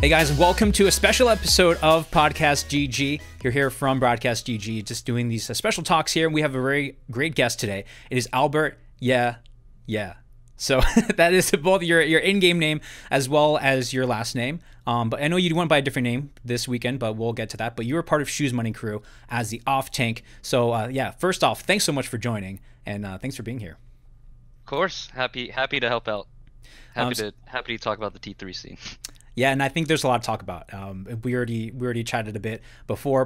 Hey guys, welcome to a special episode of PodcastGG. You're here from BroadcastGG, just doing these special talks here. We have a very great guest today. It is Albert. Yeah. So that is both your in-game name as well as your last name. But I know you went by a different name this weekend, but we'll get to that. But you were part of Shoes Money Crew as the off tank. So yeah, first off, thanks so much for joining, and thanks for being here. Of course, happy to help out. Happy to talk about the T3 scene. Yeah, and I think there's a lot to talk about. We already chatted a bit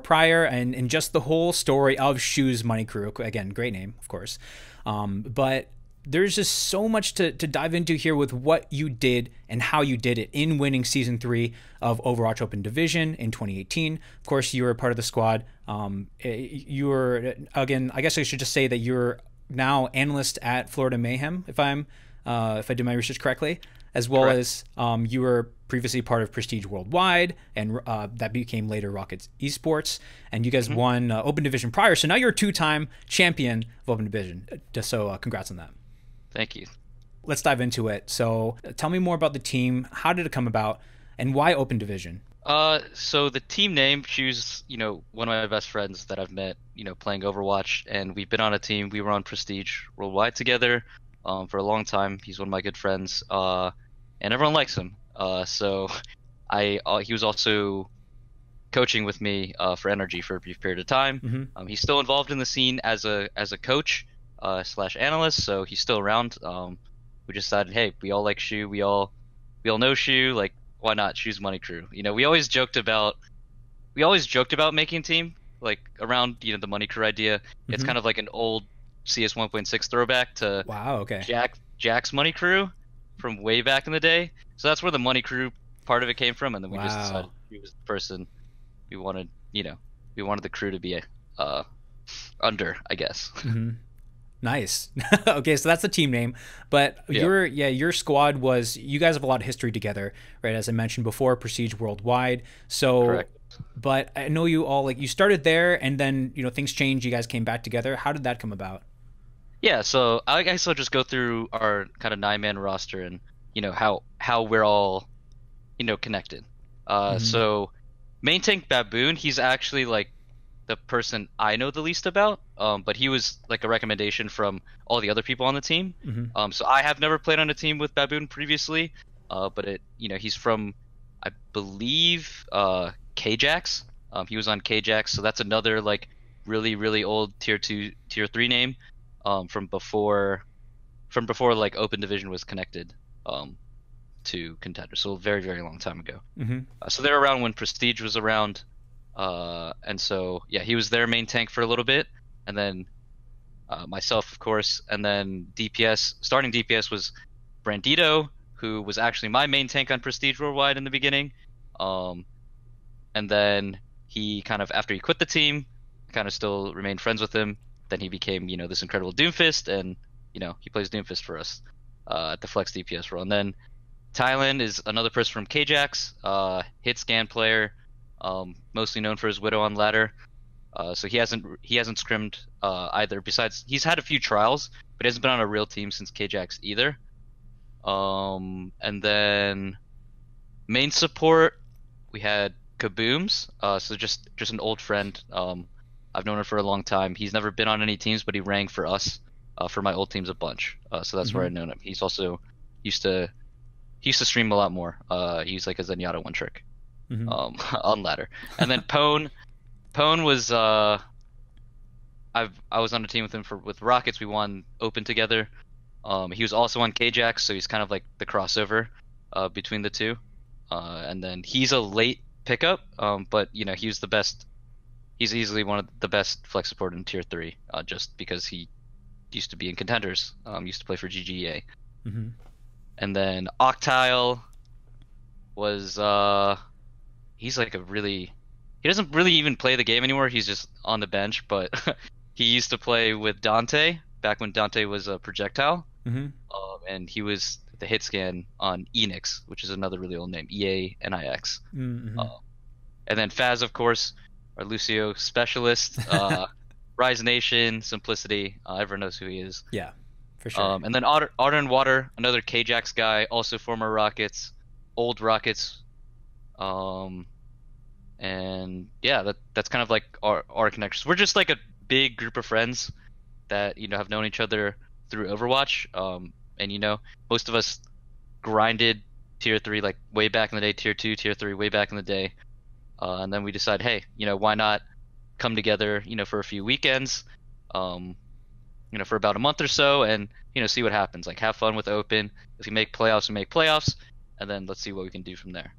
prior, and just the whole story of Shoes Money Crew. Again, great name, of course. But there's just so much to dive into here with what you did and how you did it in winning Season 3 of Overwatch Open Division in 2018. Of course, you were a part of the squad. You were, again, I guess I should just say that you're now analyst at Florida Mayhem, if I did my research correctly, as well Correct. as you were previously part of Prestige Worldwide, and that became later Rockets Esports, and you guys won Open Division prior, so now you're a two-time champion of Open Division. So congrats on that. Thank you. Let's dive into it. So tell me more about the team. How did it come about, and why Open Division? So the team name, Shoes, one of my best friends that I've met, playing Overwatch, and we've been on a team. We were on Prestige Worldwide together for a long time. He's one of my good friends, and everyone likes him. So he was also coaching with me for Energy for a brief period of time. He's still involved in the scene as a coach / analyst, so he's still around. We just decided, hey, we all like Shoe, we all know Shoe, like, why not Shoes Money Crew? We always joked about making a team, like, around the Money Crew idea. It's kind of like an old CS 1.6 throwback to Jack's Money Crew from way back in the day. So that's where the Money Crew part of it came from, and then we just decided he was the person we wanted. We wanted the crew to be under, I guess. Nice. Okay, so that's the team name, but your squad was, you guys have a lot of history together, right? As I mentioned before, Prestige Worldwide. So, Correct. But I know you all, like, you started there, and then things changed. You guys came back together. How did that come about? Yeah, so I guess I'll just go through our kind of 9-man roster and how we're all connected. So main tank Baboon, he's actually like the person I know the least about, but he was like a recommendation from all the other people on the team. So I have never played on a team with Baboon previously, but he's from, I believe, KJax. He was on KJax, so that's another like really old tier 2, tier 3 name from before like Open Division was connected to Contender, so a very long time ago. So they're around when Prestige was around. And so, yeah, he was their main tank for a little bit, and then myself, of course, and then starting DPS was Brandito, who was actually my main tank on Prestige Worldwide in the beginning. And then he kind of, after he quit the team, kind of still remained friends with him. Then he became, this incredible Doomfist, and, he plays Doomfist for us at the Flex DPS role. And then Thailand is another person from KJax, hit scan player. Mostly known for his Widow on ladder, so he hasn't scrimmed either. Besides, he's had a few trials, but he hasn't been on a real team since KJax either. And then main support, we had Kabooms, so just an old friend. I've known her for a long time. He's never been on any teams, but he rang for us for my old teams a bunch. So that's where I've known him. He's also used to stream a lot more. He's like a Zenyatta one trick. On ladder. And then Pone was I was on a team with him with Rockets. We won Open together. He was also on KJax, so he's kind of like the crossover between the two. And then he's a late pickup, but he was the best. He's easily one of the best flex support in tier 3, just because he used to be in Contenders, used to play for GGEA. And then Octile was he's like he doesn't really even play the game anymore. He's just on the bench, but he used to play with Dante back when Dante was a projectile. And he was the hit scan on Enix, which is another really old name, EANIX. And then Faz, of course, our Lucio specialist, Rise Nation, Simplicity. Everyone knows who he is. Yeah, for sure. And then Otter and Water, another KJax guy, also former Rockets, old Rockets Um, and yeah, that's kind of like our connections. We're just like a big group of friends that have known each other through Overwatch. And most of us grinded tier 3 like way back in the day, tier 2, tier 3 way back in the day. And then we decided, hey, why not come together, for a few weekends, for about a month or so, and see what happens. Like, have fun with Open. If we make playoffs, we make playoffs, and then let's see what we can do from there.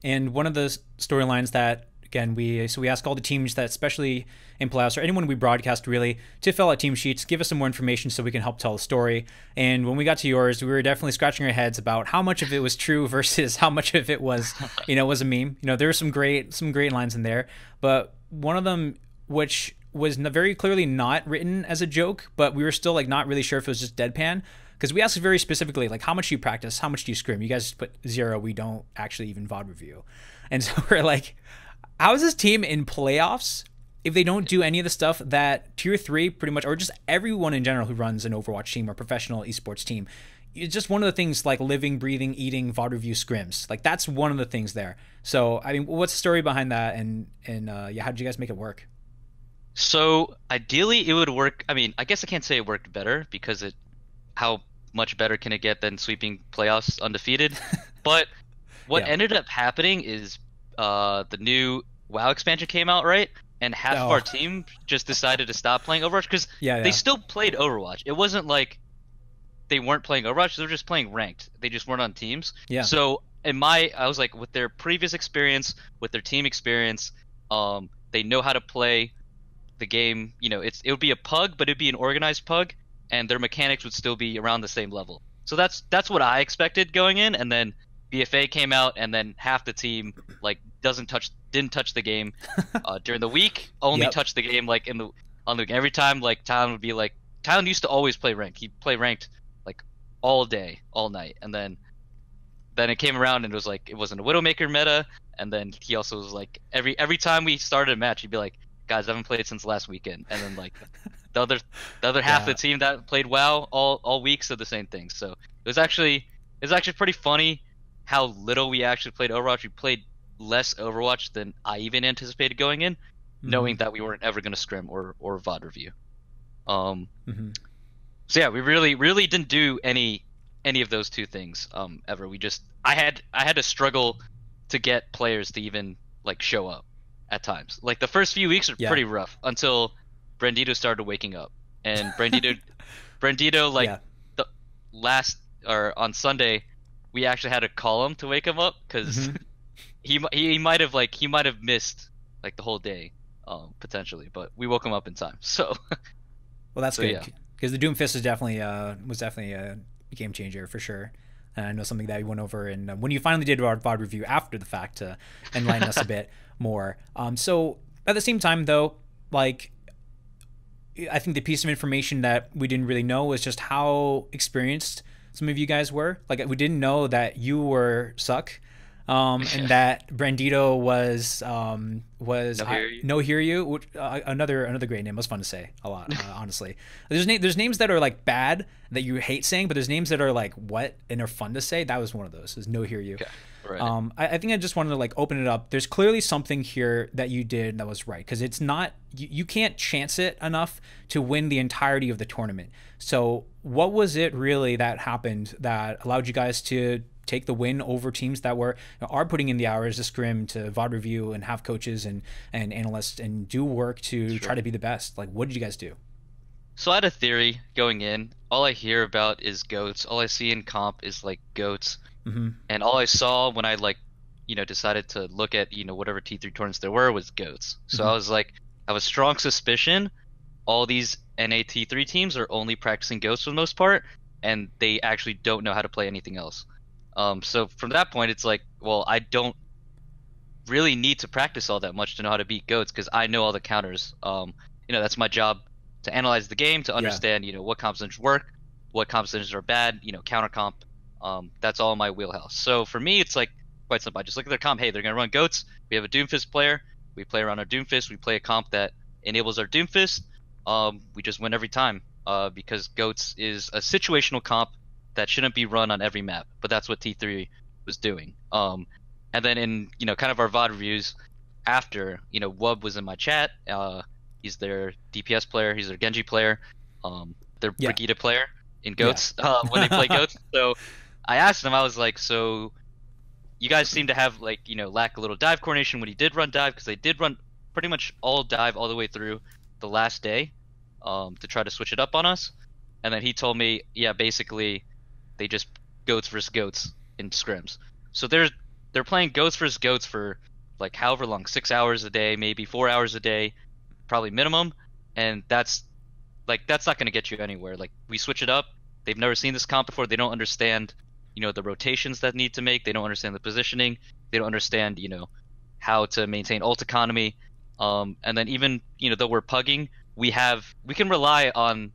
And one of the storylines that, again, we ask all the teams that, especially in playoffs, or anyone we broadcast really, to fill out team sheets, give us some more information so we can help tell the story. And when we got to yours, we were definitely scratching our heads about how much of it was true versus how much of it was, was a meme. There were some great lines in there, but one of them, which was very clearly not written as a joke, but we were still like not really sure if it was just deadpan. Because we asked very specifically, like, how much do you practice? How much do you scrim? You guys put 0. We don't actually even VOD review. And so we're like, how is this team in playoffs if they don't do any of the stuff that tier 3 pretty much, or just everyone in general who runs an Overwatch team or professional esports team? It's just one of the things, like living, breathing, eating, VOD review scrims. Like, that's one of the things there. So, I mean, what's the story behind that? And yeah, how did you guys make it work? So ideally it would work. I mean, I guess I can't say it worked better because how much better can it get than sweeping playoffs undefeated? But what ended up happening is the new WoW expansion came out, right? And half of our team just decided to stop playing Overwatch because they still played Overwatch. It wasn't like they weren't playing Overwatch; they were just playing ranked. They just weren't on teams. Yeah. So I was like, with their previous experience, with their team experience, they know how to play the game. It would be a pug, but it'd be an organized pug, and their mechanics would still be around the same level. So that's what I expected going in, and then BFA came out, and then half the team like didn't touch the game during the week. Only touched the game like on the every time. Like Talon would be like, Talon used to always play ranked. He'd play ranked like all day, all night, and then it came around and it was like it wasn't a Widowmaker meta, and then he also was like every time we started a match, he'd be like, guys, I haven't played since last weekend, and then like the other half of the team that played WoW all week said the same thing. So it was actually pretty funny how little we actually played Overwatch. We played less Overwatch than I even anticipated going in, knowing that we weren't ever going to scrim or VOD review. So yeah, we really didn't do any of those two things ever. I had to struggle to get players to even like show up at times. Like the first few weeks are pretty rough until Brandito started waking up. And Brandito like the last or on Sunday we actually had to call him to wake him up because he might have missed like the whole day potentially, but we woke him up in time. So well, that's good because the Doomfist is definitely was definitely a game changer for sure. And I know something that we went over, and when you finally did our VOD review after the fact to enlighten us a bit more. So at the same time, though, like I think the piece of information that we didn't really know was just how experienced some of you guys were. Like we didn't know that you were suck, and that Brandito was No Hear You, which, another great name. It was fun to say a lot, honestly. There's names that are like bad that you hate saying, but there's names that are like what and are fun to say. That was one of those. Is No Hear You. Okay. Right. I think I just wanted to like open it up. There's clearly something here that you did that was right, because it's not you can't chance it enough to win the entirety of the tournament. So what was it really that happened that allowed you guys to take the win over teams that are putting in the hours to scrim, to VOD review, and have coaches and analysts and do work to try to be the best? Like, what did you guys do? So I had a theory going in. All I hear about is goats. All I see in comp is like goats. And all I saw when I decided to look at whatever T3 tournaments there were was goats. So I was like, I have a strong suspicion all these NA T3 teams are only practicing goats for the most part, and they actually don't know how to play anything else. So from that point, it's like, well, I don't really need to practice all that much to know how to beat goats because I know all the counters. That's my job, to analyze the game, to understand what compositions work, what compositions are bad, counter comp. That's all in my wheelhouse. So for me, it's like quite simple. I just look at their comp. Hey, they're gonna run goats. We have a Doomfist player. We play around our Doomfist. We play a comp that enables our Doomfist. We just win every time because goats is a situational comp that shouldn't be run on every map. But that's what T3 was doing. And then in, kind of our VOD reviews after, Wub was in my chat. He's their DPS player. He's their Genji player. Their Yeah. Brigitte player in Goats when they play Goats. So I asked him, I was like, so you guys seem to have lack a little dive coordination when he did run dive, because they did run pretty much all dive all the way through the last day to try to switch it up on us. And then he told me, yeah, basically they just Goats versus Goats in scrims. So they're playing Goats versus Goats for like however long, 6 hours a day, maybe 4 hours a day, probably minimum. And that's not going to get you anywhere. Like, we switch it up. They've never seen this comp before. They don't understand, the rotations that need to make. They don't understand the positioning. They don't understand, how to maintain ult economy. And then even, though we're pugging, we can rely on,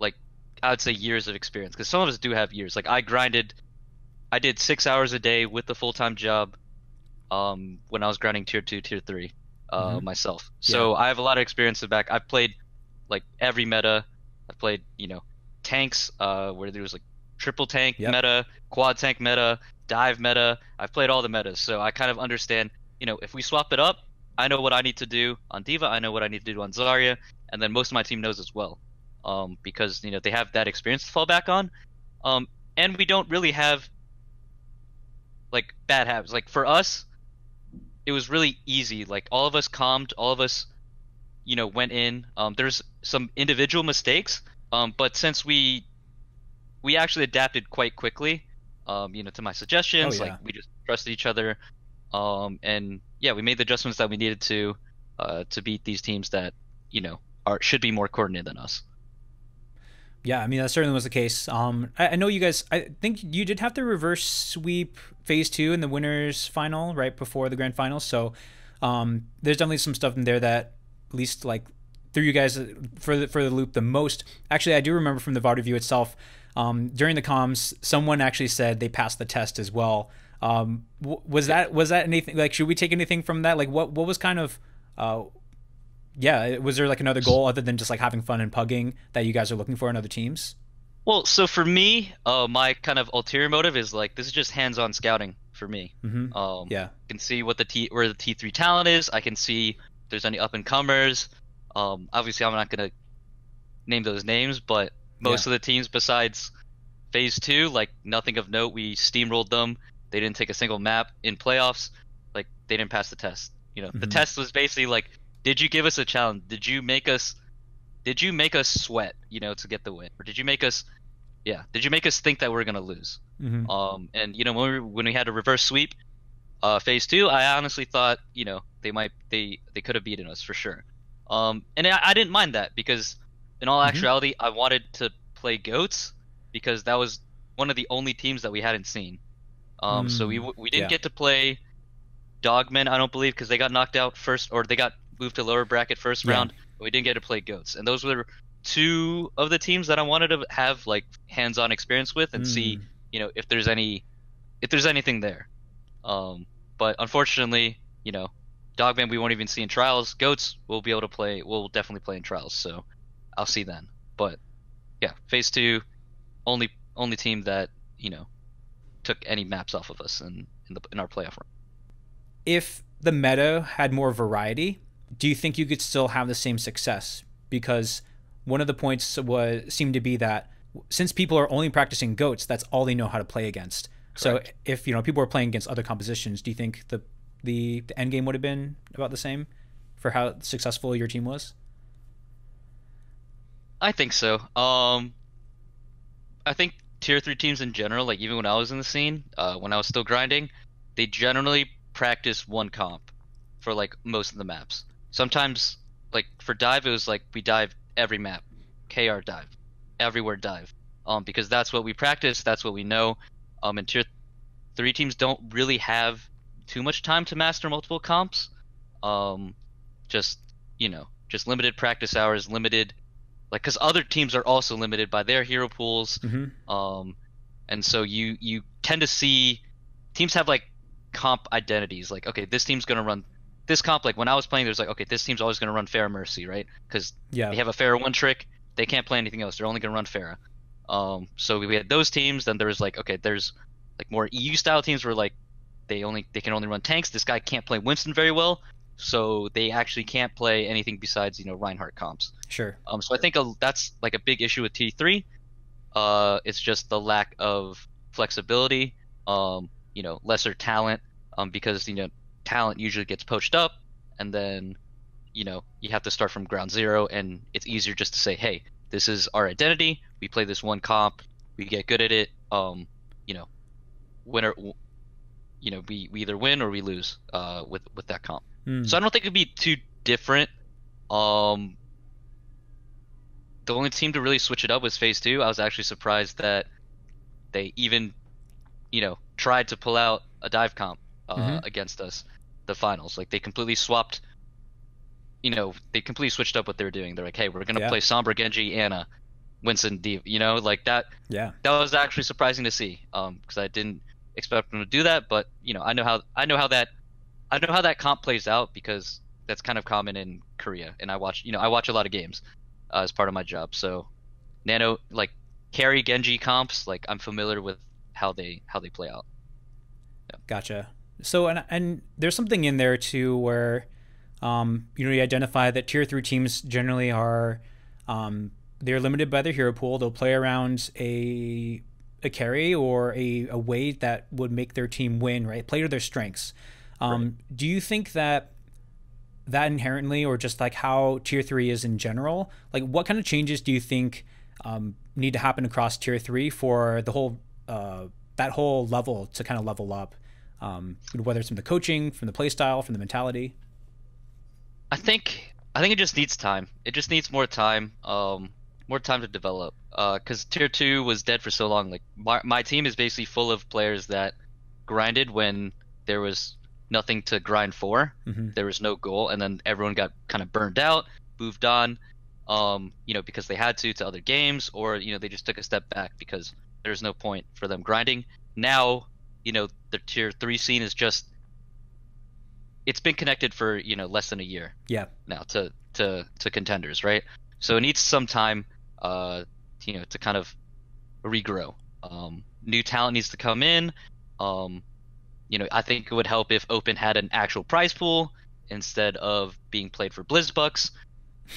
like, I would say years of experience, because some of us do have years. Like, I did 6 hours a day with the full-time job when I was grinding tier 2, tier 3 myself. So I have a lot of experience in the back. I've played like every meta. I've played, tanks where there was like triple tank meta, quad tank meta, dive meta. I've played all the metas, so I kind of understand, if we swap it up, I know what I need to do on D.Va, I know what I need to do on Zarya, and then most of my team knows as well, because they have that experience to fall back on, and we don't really have like bad habits. Like, for us, it was really easy. Like, all of us calmed, all of us went in. There's some individual mistakes, but since we actually adapted quite quickly, to my suggestions. Like, we just trusted each other, and yeah, we made the adjustments that we needed to beat these teams that should be more coordinated than us. Yeah, I mean, that certainly was the case. I know you guys, I think you did have to reverse sweep phase 2 in the winners final right before the grand finals. So there's definitely some stuff in there that at least like threw you guys for the loop the most. Actually, I do remember from the VOD review itself, during the comms, someone actually said they passed the test as well. Was that anything, like, should we take anything from that? Like, what was kind of, was there like another goal other than just like having fun and pugging that you guys are looking for in other teams? Well, so for me, my kind of ulterior motive is like, this is just hands-on scouting for me. I can see where the T3 talent is. I can see if there's any up-and-comers. Obviously, I'm not going to name those names, but most of the teams besides phase 2, like, nothing of note. We steamrolled them. They didn't take a single map in playoffs. Like, they didn't pass the test. The test was basically like, did you give us a challenge? Did you make us sweat, to get the win? Or did you make us think that we're going to lose? And, when we had a reverse sweep, phase 2, I honestly thought, they could have beaten us for sure. And I didn't mind that, because in all actuality, I wanted to play Goats, because that was one of the only teams that we hadn't seen. So we didn't get to play Dogmen, I don't believe, because they got knocked out first, or they got moved to lower bracket first round. But we didn't get to play Goats, and those were two of the teams that I wanted to have like hands-on experience with and see, if there's anything there. But unfortunately, Dogman we won't even see in trials. Goats we'll be able to play. We'll definitely play in trials, so I'll see then. But yeah, phase 2, only team that took any maps off of us in our playoff run. If the meta had more variety, do you think you could still have the same success? Because one of the points seemed to be that since people are only practicing Goats, that's all they know how to play against. Correct. So if people are playing against other compositions, do you think the end game would have been about the same for how successful your team was? I think so. I think tier 3 teams in general, like even when I was in the scene, when I was still grinding, they generally practice one comp for like most of the maps. Sometimes, like for dive, it was like we dive every map, KR dive, everywhere dive, because that's what we practice, that's what we know. And tier 3 teams don't really have too much time to master multiple comps. Just limited practice hours, limited, like, because other teams are also limited by their hero pools. And so you tend to see teams have like comp identities, like, okay, this team's gonna run this comp. Like when I was playing, there's like, okay, this team's always gonna run Pharah Mercy, right? Because they have a Pharah one trick, they can't play anything else, they're only gonna run Pharah. So we had those teams. Then there was like, okay, there's like more EU style teams where like they can only run tanks. This guy can't play Winston very well, so they actually can't play anything besides Reinhardt comps. Sure. So I think that's like a big issue with T3. It's just the lack of flexibility, lesser talent, because talent usually gets poached up, and then you have to start from ground zero, and it's easier just to say, hey, this is our identity. We play this one comp. We get good at it. Winner. We either win or we lose with that comp. So I don't think it'd be too different. The only team to really switch it up was Phase 2. I was actually surprised that they even, tried to pull out a dive comp against us, the finals. Like they completely swapped. They completely switched up what they were doing. They're like, hey, we're gonna play Sombra, Genji, Ana, Winston, D. Like that. Yeah. That was actually surprising to see. Because I didn't expect them to do that, but I know how that comp plays out, because that's kind of common in Korea, and I watch a lot of games as part of my job. So Nano, like carry Genji comps, like I'm familiar with how they play out. Yeah. Gotcha. So and there's something in there too where you identify that tier 3 teams generally are they're limited by their hero pool. They'll play around a carry or a way that would make their team win, right? Play to their strengths. Right. Do you think that inherently, or just like how tier 3 is in general, like what kind of changes do you think need to happen across tier 3 for the whole that whole level to kind of level up, whether it's from the coaching, from the play style, from the mentality? I think it just needs time. It just needs more time to develop. Because tier 2 was dead for so long. Like my team is basically full of players that grinded when there was nothing to grind for. There was no goal, and then everyone got kind of burned out, moved on, because they had to other games, or they just took a step back because there's no point for them grinding. Now, the tier 3 scene is just, it's been connected for less than a year. Yeah. Now to contenders, right? So it needs some time, to kind of regrow. New talent needs to come in. I think it would help if Open had an actual prize pool instead of being played for BlizzBucks,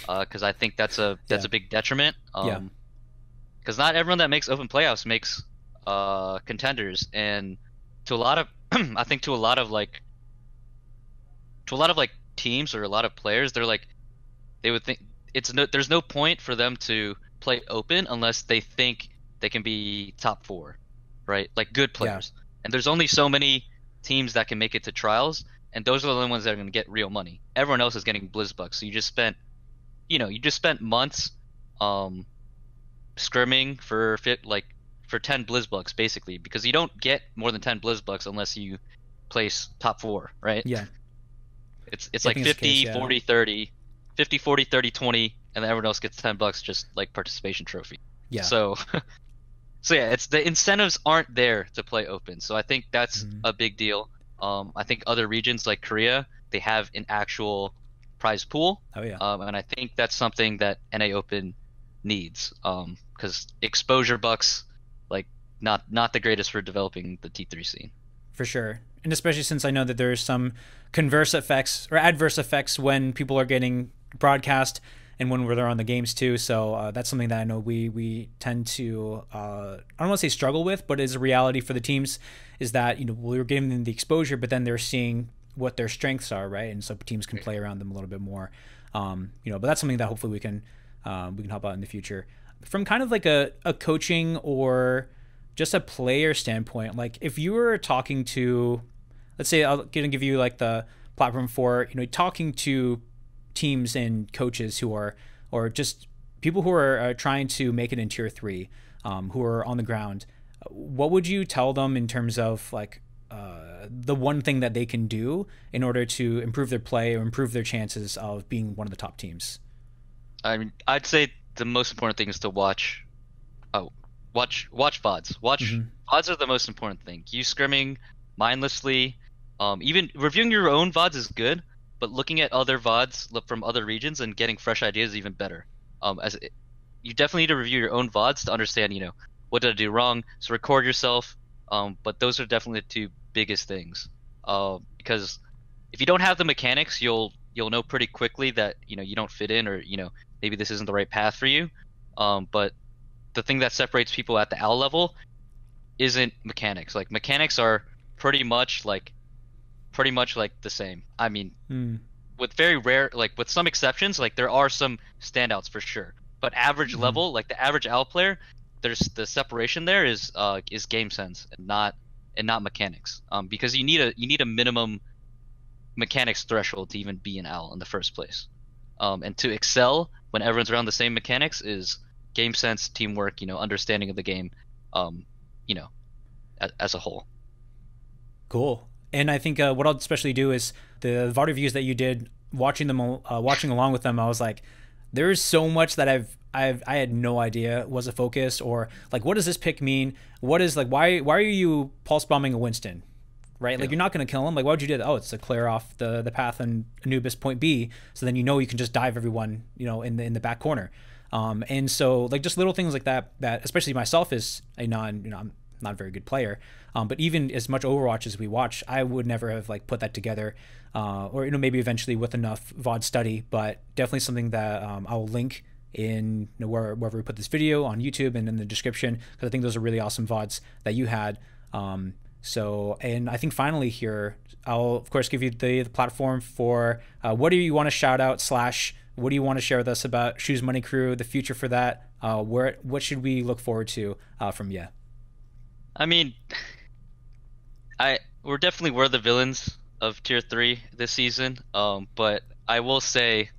because I think that's a big detriment. Because not everyone that makes Open playoffs makes contenders, and to a lot of I think to a lot of teams or a lot of players, they would think there's no point for them to play Open unless they think they can be top 4, right? Like good players. Yeah. And there's only so many teams that can make it to trials, and those are the only ones that are going to get real money. Everyone else is getting BlizzBucks. So you just spent months scrimming for 10 BlizzBucks basically, because you don't get more than 10 BlizzBucks unless you place top 4, right? Yeah. It's like 50, 40, 30, 50, 40, 30, 20, and then everyone else gets $10 just like participation trophy. Yeah. So yeah, it's the incentives aren't there to play Open. So I think that's a big deal. I think other regions like Korea, they have an actual prize pool. Oh yeah. And I think that's something that NA Open needs, because exposure bucks, like not the greatest for developing the T3 scene. For sure. And especially since I know that there's some converse effects or adverse effects when people are getting broadcast and when they're on the games too. So that's something that I know we tend to, I don't want to say struggle with, but is a reality for the teams, is that, we're giving them the exposure, but then they're seeing what their strengths are, right? And so teams can play around them a little bit more, but that's something that hopefully we can help out in the future. From kind of like a coaching or just a player standpoint, like if you were talking to, let's say I'm going to give you like the platform for, talking to teams and coaches who are, or just people who are trying to make it in tier 3, who are on the ground, what would you tell them in terms of like the one thing that they can do in order to improve their play or improve their chances of being one of the top teams? I mean, I'd say the most important thing is to watch VODs. VODs are the most important thing. You scrimming mindlessly, even reviewing your own VODs is good, but looking at other VODs from other regions and getting fresh ideas is even better. You definitely need to review your own VODs to understand, what did I do wrong. So record yourself. But those are definitely the two biggest things. Because if you don't have the mechanics, you'll know pretty quickly that you don't fit in, or maybe this isn't the right path for you. But the thing that separates people at the L level isn't mechanics. Like mechanics are pretty much like the same. I mean, with very rare, like with some exceptions, like there are some standouts for sure. But average level, like the average L player, there's the separation there is game sense and not mechanics. Because you need a minimum mechanics threshold to even be an L in the first place. And to excel when everyone's around the same mechanics is game sense, teamwork, understanding of the game, as a whole. Cool. And I think what I'll especially do is the VOD reviews that you did, watching along with them, I was like, there's so much that I had no idea was a focus, or like, what does this pick mean? What is, like, why are you pulse bombing a Winston? Right? Like, you're not going to kill him. Like, why would you do that? Oh, it's to clear off the path on Anubis point B, so then you can just dive everyone, in the back corner. And so, like, just little things like that especially myself as a I'm not a very good player, but even as much Overwatch as we watch, I would never have like put that together, or maybe eventually with enough VOD study, but definitely something that I'll link in wherever we put this video on YouTube and in the description, because I think those are really awesome VODs that you had. So, and I think finally here, I'll of course give you the platform for what do you want to shout out / what do you want to share with us about Shoes Money Crew, the future for that? What should we look forward to from you? I mean, we're definitely the villains of Tier 3 this season. But I will say,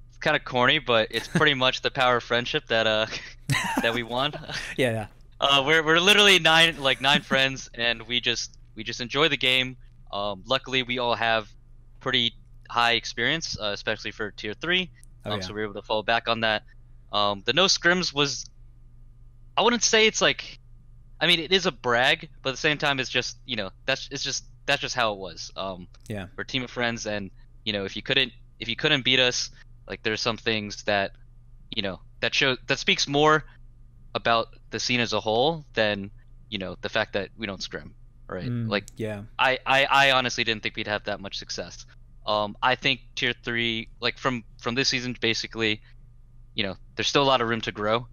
it's kind of corny, but it's pretty much the power of friendship that that we won. Yeah. We're literally nine friends, and we just enjoy the game. Luckily, we all have pretty high experience, especially for Tier 3. So we're able to fall back on that. The no scrims was, I wouldn't say it's like, I mean, it is a brag, but at the same time, it's just that's just how it was. We're a team of friends, and if you couldn't beat us, like, there's some things that that speaks more about the scene as a whole than the fact that we don't scrim, right? I honestly didn't think we'd have that much success. I think Tier 3, like from this season, basically, there's still a lot of room to grow.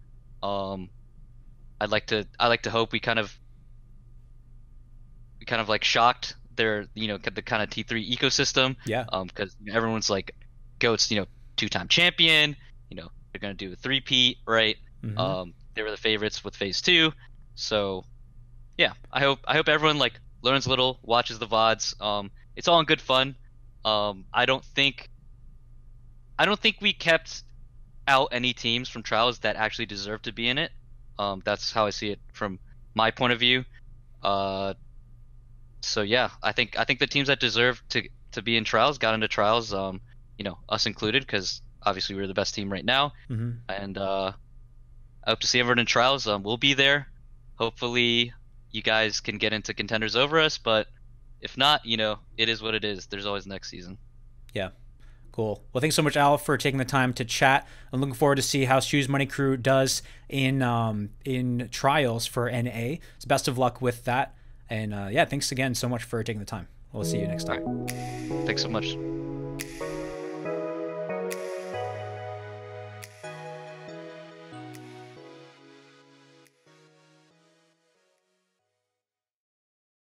I like to hope we kind of like shocked their the kind of T3 ecosystem. Because everyone's like, GOAT's 2-time champion. They're gonna do a 3-peat, right? They were the favorites with Phase 2. So yeah, I hope everyone like learns a little, watches the VODs. It's all in good fun. I don't think we kept out any teams from trials that actually deserve to be in it. That's how I see it from my point of view. So yeah, I think the teams that deserve to be in trials got into trials. Us included, because obviously we're the best team right now. And I hope to see everyone in trials. We'll be there. Hopefully, you guys can get into contenders over us. But if not, it is what it is. There's always next season. Yeah. Cool. Well, thanks so much, Al, for taking the time to chat. I'm looking forward to see how Shoes Money Crew does in trials for NA. So best of luck with that. And thanks again so much for taking the time. We'll see you next time. Thanks so much.